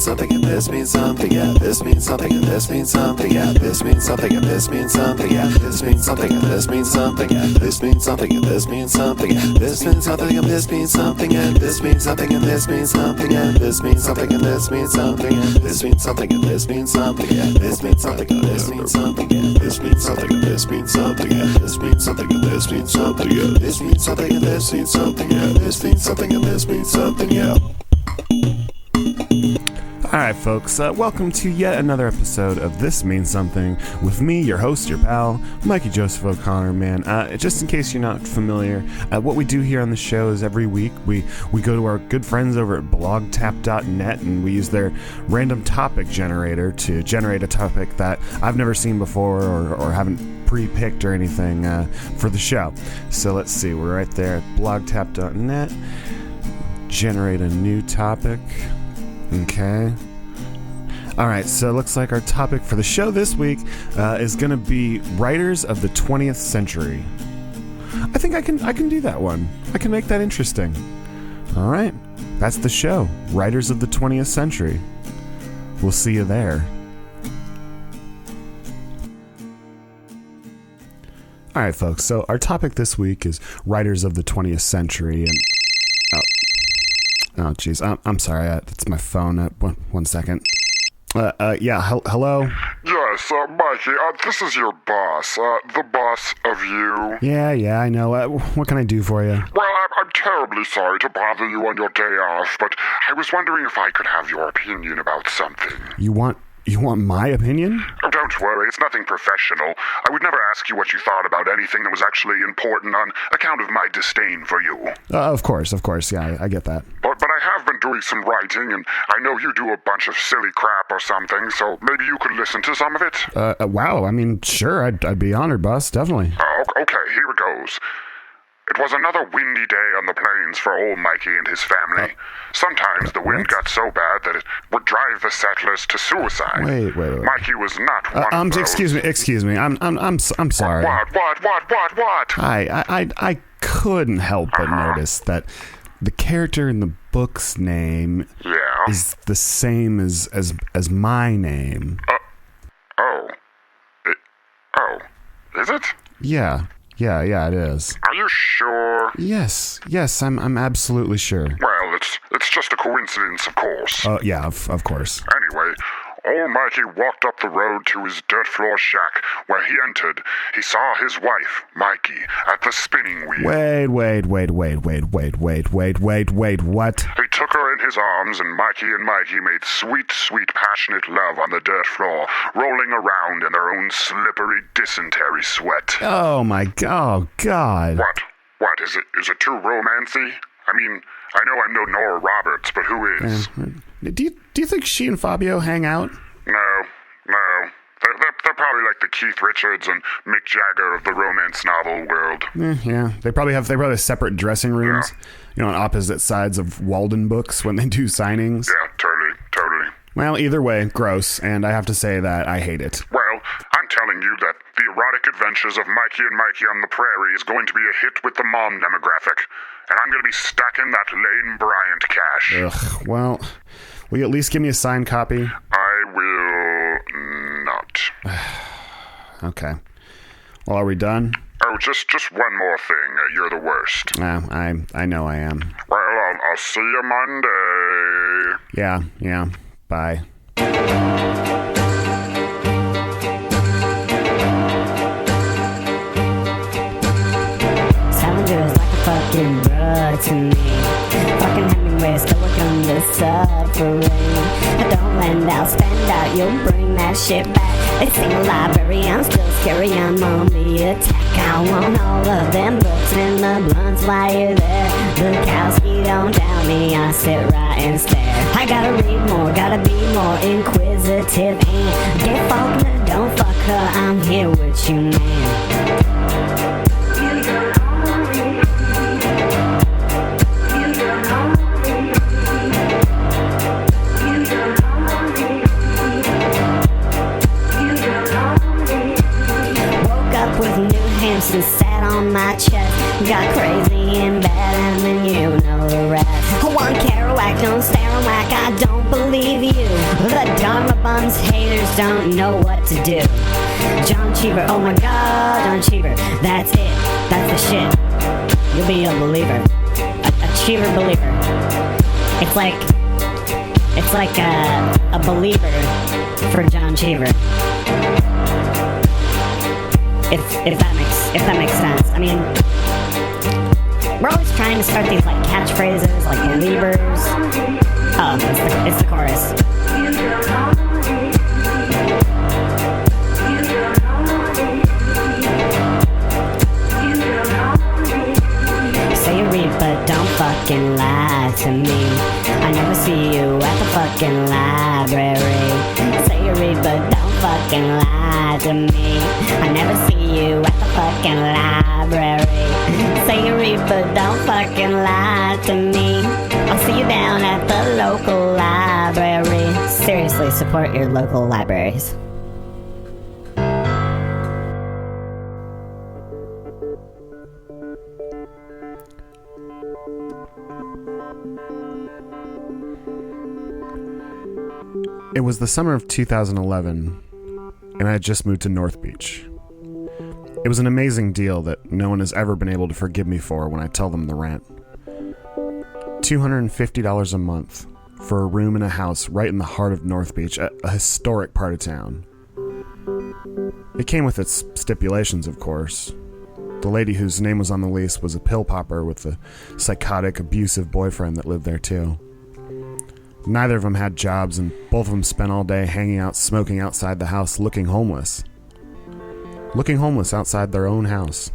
means something and this means something, yeah. This means something and this means something, yeah. This means something and this means something, yeah. This means something and this means something, yeah. This means something and this means something, yeah. This means something and this means something, yeah. This means something and this means something, yeah. This means something and this means something, yeah. This means something and this means something, yeah. This means something and this means something, yeah. This means something and this means something, yeah. This means something and this means something, yeah. This means something and this means something, yeah. This means something and this means something, yeah. Alright folks, welcome to yet another episode of This Means Something with me, your host, your pal, Mikey Joseph O'Connor, man. Just in case you're not familiar, what we do here on the show is every week we go to our good friends over at blogtap.net and we use their random topic generator to generate a topic that I've never seen before or haven't pre-picked or anything for the show. So let's see, we're right there at blogtap.net, generate a new topic. Okay. Alright, so it looks like our topic for the show this week is going to be writers of the 20th century. I think I can do that one. I can make that interesting. Alright, that's the show. Writers of the 20th century. We'll see you there. Alright, folks, so our topic this week is writers of the 20th century, and oh, jeez. I'm sorry. That's my phone. One second. Yeah. Hello? Yes, Mikey, this is your boss. The boss of you. Yeah, I know. What can I do for you? Well, I'm terribly sorry to bother you on your day off, but I was wondering if I could have your opinion about something. You want my opinion? Oh, don't worry. It's nothing professional. I would never ask you what you thought about anything that was actually important on account of my disdain for you. Of course. Yeah, I get that. But I have been doing some writing, and I know you do a bunch of silly crap or something, so maybe you could listen to some of it? Wow. I mean, sure. I'd be honored, boss. Definitely. Okay, here it goes. It was another windy day on the plains for old Mikey and his family. Sometimes the wind got so bad that it would drive the settlers to suicide. Wait. Mikey was not one of those. Excuse me. I'm sorry. What? I couldn't help but notice that the character in the book's name is the same as my name. Is it? Yeah, it is. Are you sure? Yes, I'm absolutely sure. Well, it's just a coincidence, of course. Yeah, of course. Anyway, old Mikey walked up the road to his dirt floor shack. Where he entered, he saw his wife, Mikey, at the spinning wheel. Wait, what? He took her in his arms, and Mikey made sweet, passionate love on the dirt floor, rolling around in their own slippery dysentery sweat. Oh God. What? Is it too romancy? I mean, I know I'm no Nora Roberts, but who is? Do you think she and Fabio hang out? No. They're probably like the Keith Richards and Mick Jagger of the romance novel world. Yeah. They probably have separate dressing rooms, on opposite sides of Walden books when they do signings. Yeah, totally. Well, either way, gross, and I have to say that I hate it. Well, I'm telling you that the erotic adventures of Mikey and Mikey on the prairie is going to be a hit with the mom demographic, and I'm going to be stacking that Lane Bryant cash. Ugh, well, will you at least give me a signed copy? I will not. Okay. Well, are we done? Oh, just one more thing. You're the worst. I know I am. Well, I'll see you Monday. Yeah. Bye. Salinger is like a fucking drug to me. Fucking Hemmingway is still working the suffering. I don't lend out, spend out, you'll bring that shit back. They sing a library, I'm still scary, I'm on the attack. I want all of them books and the blunts while you're there. Bukowski, don't doubt me, I sit right and stare. I gotta read more, gotta be more inquisitive. And get Faulkner, don't fuck her, I'm here with you, man. And sat on my chest, got crazy and bad, and then you know the rest. One Kerouac whack, don't stare and whack, I don't believe you. The Dharma bums haters don't know what to do. John Cheever, oh my god, John Cheever, that's it, that's the shit. You'll be a believer, a Cheever believer. It's like a believer for John Cheever. If that makes sense. I mean, we're always trying to start these like catchphrases, like believers. Oh, it's the chorus. Say you read, but don't fucking lie to me. I never see you at the fucking library. Say you read, but don't fucking lie to me. I never see you at the fucking library. Say you read, but don't fucking lie to me. I'll see you down at the local library. Seriously, support your local libraries. It was the summer of 2011, and I had just moved to North Beach. It was an amazing deal that no one has ever been able to forgive me for when I tell them the rent. $250 a month for a room in a house right in the heart of North Beach, a historic part of town. It came with its stipulations, of course. The lady whose name was on the lease was a pill popper with a psychotic, abusive boyfriend that lived there too. Neither of them had jobs, and both of them spent all day hanging out, smoking outside the house, looking homeless. Looking homeless outside their own house.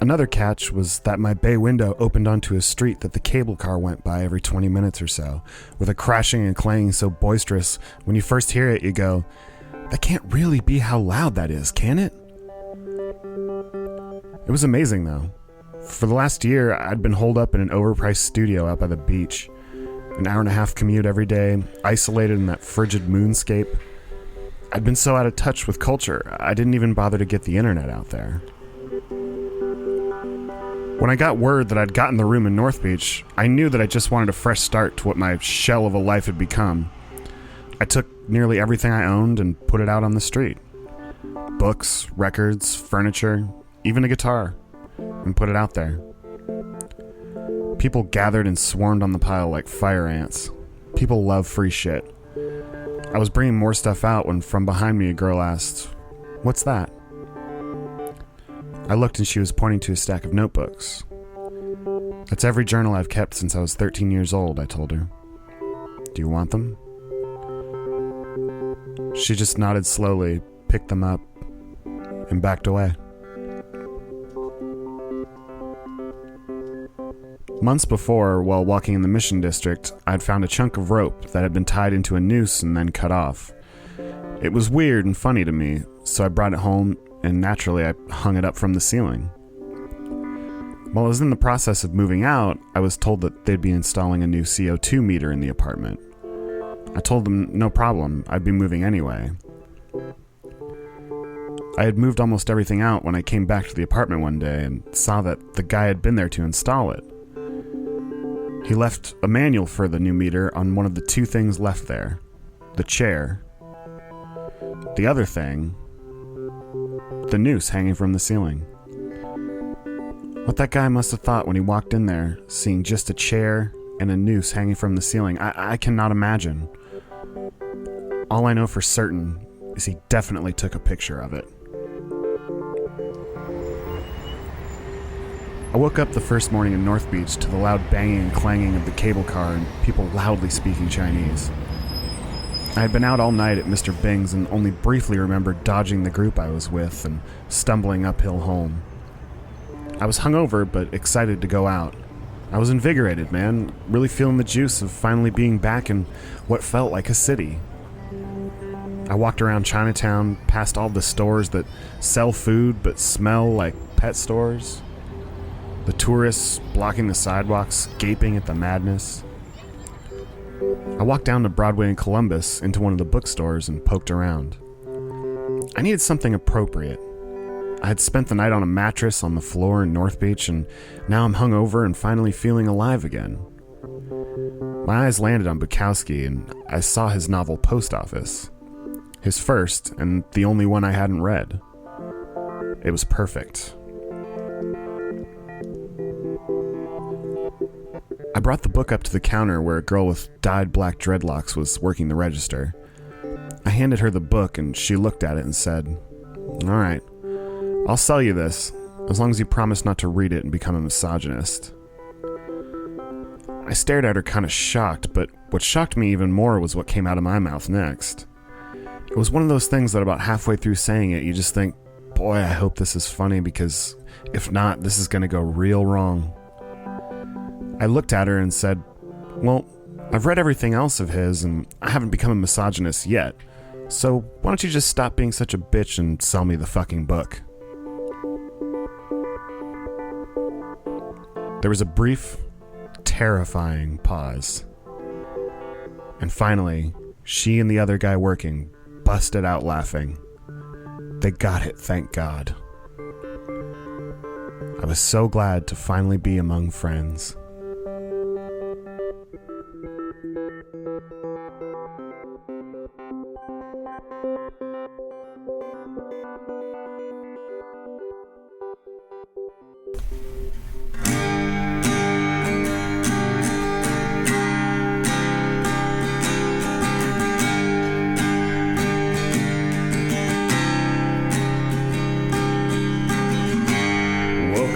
Another catch was that my bay window opened onto a street that the cable car went by every 20 minutes or so, with a crashing and clanging so boisterous, when you first hear it, you go, that can't really be how loud that is, can it? It was amazing, though. For the last year, I'd been holed up in an overpriced studio out by the beach. An hour-and-a-half commute every day, isolated in that frigid moonscape. I'd been so out of touch with culture, I didn't even bother to get the internet out there. When I got word that I'd gotten the room in North Beach, I knew that I just wanted a fresh start to what my shell of a life had become. I took nearly everything I owned and put it out on the street. Books, records, furniture, even a guitar, and put it out there. People gathered and swarmed on the pile like fire ants. People love free shit. I was bringing more stuff out when from behind me a girl asked, "What's that?" I looked and she was pointing to a stack of notebooks. "That's every journal I've kept since I was 13 years old," I told her. "Do you want them?" She just nodded slowly, picked them up, and backed away. Months before, while walking in the Mission District, I'd found a chunk of rope that had been tied into a noose and then cut off. It was weird and funny to me, so I brought it home, and naturally I hung it up from the ceiling. While I was in the process of moving out, I was told that they'd be installing a new CO2 meter in the apartment. I told them no problem, I'd be moving anyway. I had moved almost everything out when I came back to the apartment one day and saw that the guy had been there to install it. He left a manual for the new meter on one of the two things left there. The chair. The other thing, the noose hanging from the ceiling. What that guy must have thought when he walked in there, seeing just a chair and a noose hanging from the ceiling, I cannot imagine. All I know for certain is he definitely took a picture of it. I woke up the first morning in North Beach to the loud banging and clanging of the cable car and people loudly speaking Chinese. I had been out all night at Mr. Bing's and only briefly remembered dodging the group I was with and stumbling uphill home. I was hungover but excited to go out. I was invigorated, man, really feeling the juice of finally being back in what felt like a city. I walked around Chinatown, past all the stores that sell food but smell like pet stores. The tourists blocking the sidewalks, gaping at the madness. I walked down to Broadway in Columbus into one of the bookstores and poked around. I needed something appropriate. I had spent the night on a mattress on the floor in North Beach, and now I'm hungover and finally feeling alive again. My eyes landed on Bukowski, and I saw his novel Post Office. His first, and the only one I hadn't read. It was perfect. I brought the book up to the counter where a girl with dyed black dreadlocks was working the register. I handed her the book, and she looked at it and said, "All right, I'll sell you this, as long as you promise not to read it and become a misogynist." I stared at her kind of shocked, but what shocked me even more was what came out of my mouth next. It was one of those things that about halfway through saying it, you just think, boy, I hope this is funny, because if not, this is going to go real wrong. I looked at her and said, "Well, I've read everything else of his, and I haven't become a misogynist yet, so why don't you just stop being such a bitch and sell me the fucking book?" There was a brief, terrifying pause. And finally, she and the other guy working busted out laughing. They got it, thank God. I was so glad to finally be among friends.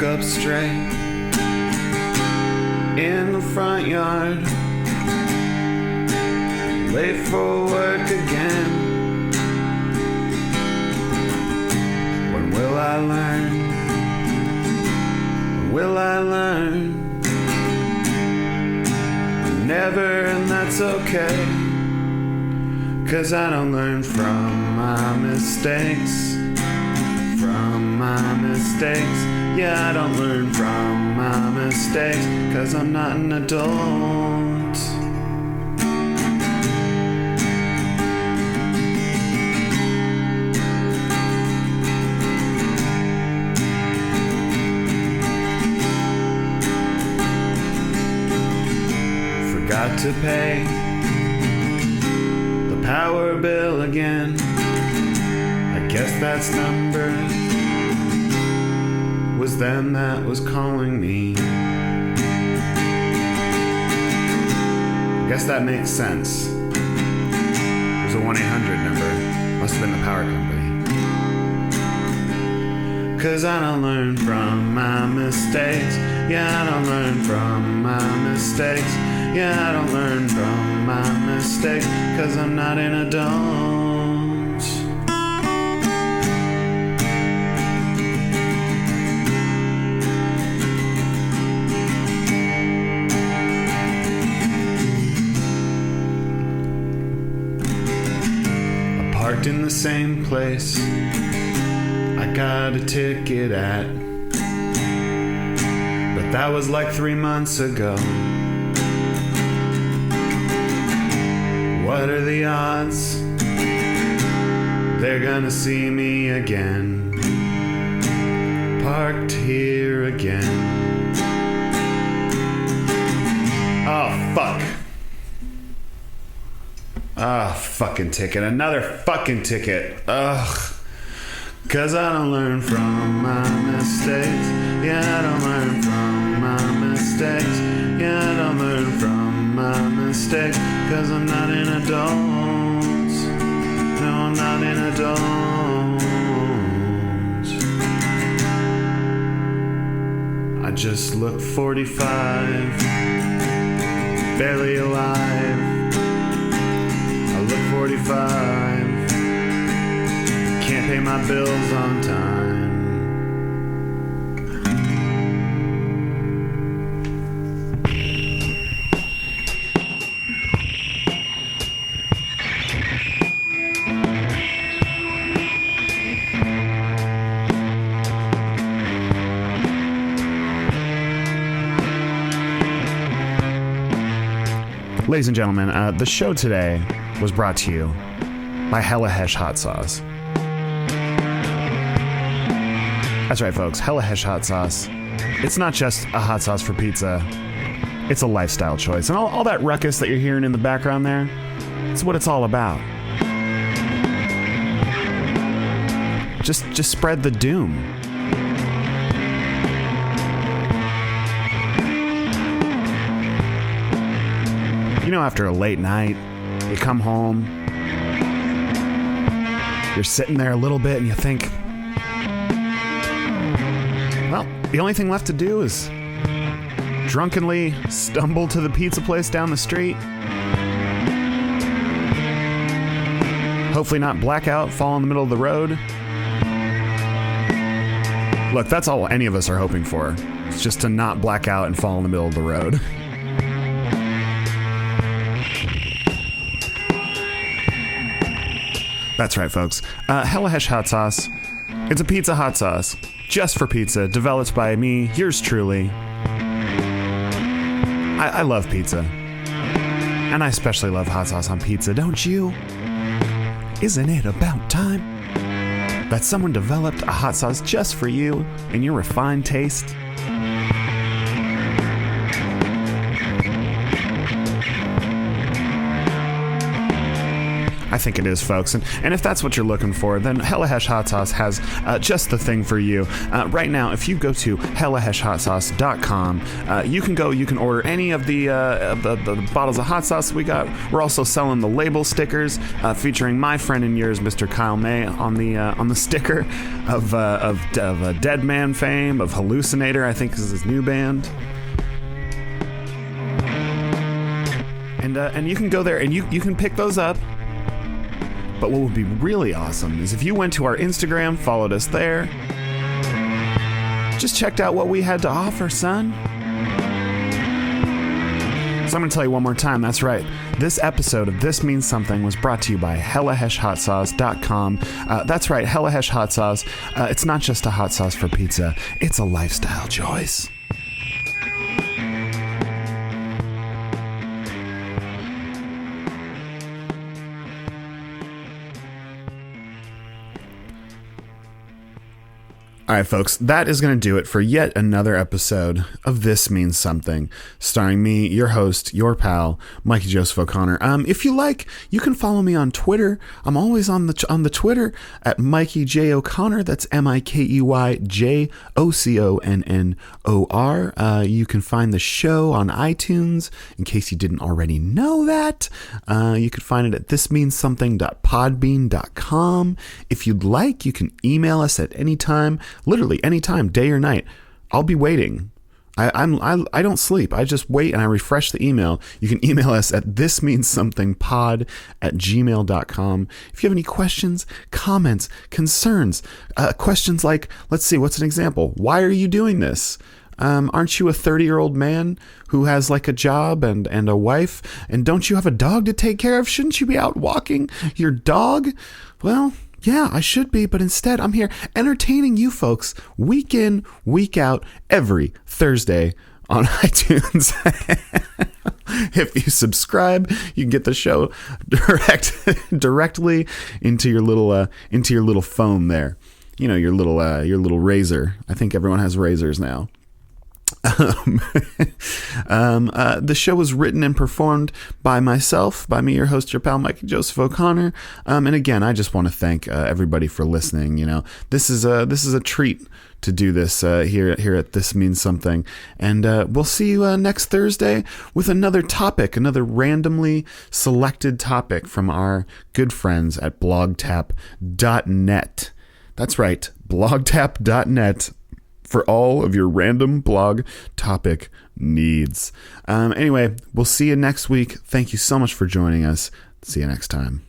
Up straight in the front yard, late for work again. When will I learn? When will I learn? Never, and that's okay, 'cause I don't learn from my mistakes. From my mistakes. Yeah, I don't learn from my mistakes, 'cause I'm not an adult. Forgot to pay the power bill again. I guess that's numbers. Was them that was calling me. I guess that makes sense. It was a 1-800 number. Must have been the power company. 'Cause I don't learn from my mistakes. Yeah, I don't learn from my mistakes. Yeah, I don't learn from my mistakes, 'cause I'm not an adult. In the same place I got a ticket at, but that was like 3 months ago. What are the odds they're gonna see me again, parked here again? Oh, fuck. Ah, fucking ticket. Another fucking ticket. Ugh. 'Cause I don't learn from my mistakes. Yeah, I don't learn from my mistakes. Yeah, I don't learn from my mistakes, 'cause I'm not an adult. No, I'm not an adult. I just look 45, barely alive. 45, can't pay my bills on time. Ladies and gentlemen, the show today was brought to you by Hella Hesh Hot Sauce. That's right, folks. Hella Hesh Hot Sauce. It's not just a hot sauce for pizza. It's a lifestyle choice. And all that ruckus that you're hearing in the background there, it's what it's all about. Just spread the doom. You know, after a late night, you come home, you're sitting there a little bit and you think, well, the only thing left to do is drunkenly stumble to the pizza place down the street. Hopefully not black out, fall in the middle of the road. Look, that's all any of us are hoping for. It's just to not black out and fall in the middle of the road. That's right, folks. Hella Hesh Hot Sauce. It's a pizza hot sauce. Just for pizza. Developed by me, yours truly. I love pizza. And I especially love hot sauce on pizza, don't you? Isn't it about time that someone developed a hot sauce just for you and your refined taste? I think it is, folks. And if that's what you're looking for, then Hella Hesh Hot Sauce has just the thing for you. Right now, if you go to hellaheshhotsauce.com, you can order any of the bottles of hot sauce we got. We're also selling the label stickers featuring my friend and yours, Mr. Kyle May, on the sticker of Dead Man fame, of Hallucinator, I think is his new band. And you can go there and you can pick those up. But what would be really awesome is if you went to our Instagram, followed us there, just checked out what we had to offer, son. So I'm going to tell you one more time, that's right. This episode of This Means Something was brought to you by hellaheshhotsauce.com. That's right, Hella Hesh Hot Sauce. It's not just a hot sauce for pizza, it's a lifestyle choice. All right, folks, that is going to do it for yet another episode of This Means Something, starring me, your host, your pal, Mikey Joseph O'Connor. If you like, you can follow me on Twitter. I'm always on the Twitter at Mikey J. O'Connor. That's MikeyJOCONNOR. You can find the show on iTunes, in case you didn't already know that. You can find it at thismeanssomething.podbean.com. If you'd like, you can email us at any time. Literally anytime, day or night. I'll be waiting. I don't sleep. I just wait and I refresh the email. You can email us at thismeanssomethingpod@gmail.com. If you have any questions, comments, concerns, questions like, let's see, what's an example? Why are you doing this? Aren't you a 30-year-old man who has like a job and a wife? And don't you have a dog to take care of? Shouldn't you be out walking your dog? Well, yeah, I should be, but instead I'm here entertaining you folks week in, week out, every Thursday on iTunes. If you subscribe, you can get the show directly into your little phone there. You know, your little razor. I think everyone has razors now. The show was written and performed by myself, by me, your host, your pal, Mikey Joseph O'Connor. And again, I just want to thank everybody for listening. You know, this is a treat to do this here at This Means Something. And we'll see you next Thursday with another topic, another randomly selected topic from our good friends at blogtap.net. That's right, blogtap.net. For all of your random blog topic needs. Anyway, we'll see you next week. Thank you so much for joining us. See you next time.